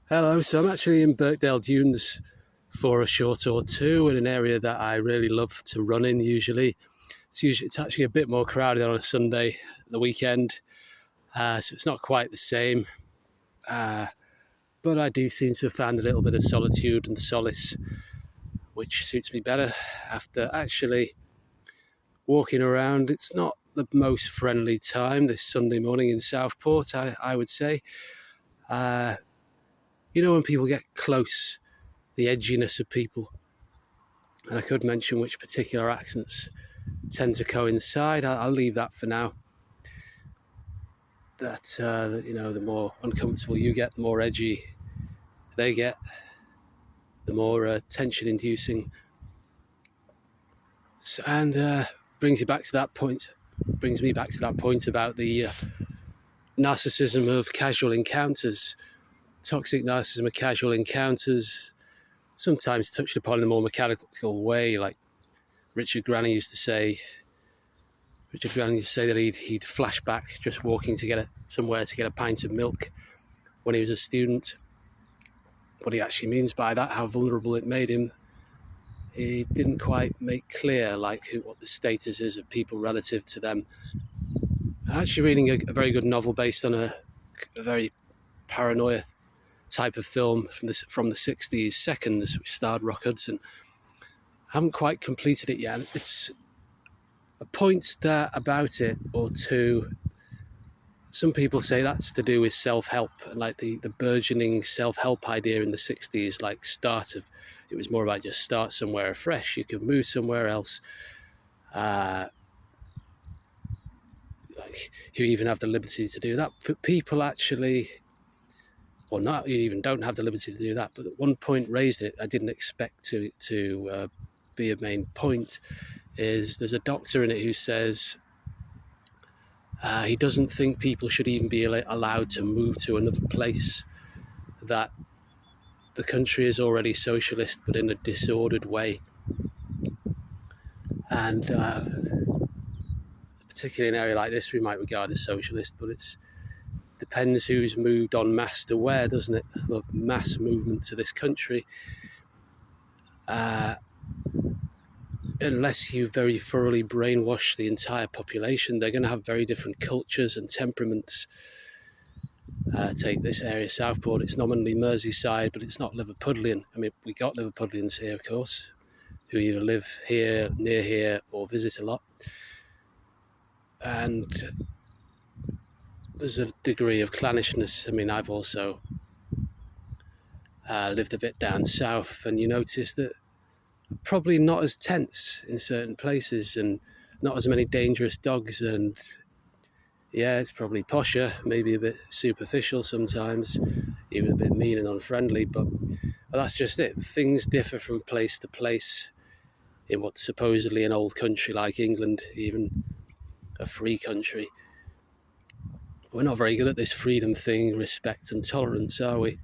Hello, so I'm actually in Birkdale Dunes for a short or two in an area that I really love to run in usually. It's actually a bit more crowded on a Sunday, the weekend, so it's not quite the same. But I do seem to have found a little bit of solitude and solace, which suits me better after actually walking around. It's not the most friendly time this Sunday morning in Southport, I would say. When people get close, the edginess of people, and I could mention which particular accents tend to coincide. I'll leave that for now. That the more uncomfortable you get, the more edgy they get, the more tension-inducing, and brings me back to that point about the narcissism of casual encounters, toxic narcissism of casual encounters, sometimes touched upon in a more mechanical way, like Richard Granny used to say that he'd flash back just walking somewhere to get a pint of milk when he was a student. What he actually means by that, how vulnerable it made him, he didn't quite make clear, what the status is of people relative to them. I'm actually reading a very good novel based on a very paranoia type of film from the 60s, Seconds, which starred Rock Hudson. I haven't quite completed it yet. It's a point there about it or two. Some people say that's to do with self-help and the burgeoning self-help idea in the 60s, it was more about just start somewhere afresh. You could move somewhere else. You even have the liberty to do that. But people actually, or not, you even don't have the liberty to do that. But at one point raised it, I didn't expect to be a main point, is there's a doctor in it who says he doesn't think people should even be allowed to move to another place, that the country is already socialist but in a disordered way. And particularly in an area like this we might regard as socialist, but it depends who's moved en masse to where, doesn't it? The mass movement to this country. Unless you very thoroughly brainwash the entire population, they're going to have very different cultures and temperaments. Take this area, Southport, it's nominally Merseyside, but it's not Liverpudlian. I mean, we got Liverpudlians here, of course, who either live here, near here, or visit a lot. And there's a degree of clannishness. I mean, I've also lived a bit down south, and you notice that probably not as tense in certain places and not as many dangerous dogs, and yeah, it's probably posher, maybe a bit superficial sometimes, even a bit mean and unfriendly, but that's just it. Things differ from place to place in what's supposedly an old country like England, even a free country. We're not very good at this freedom thing, respect and tolerance, are we?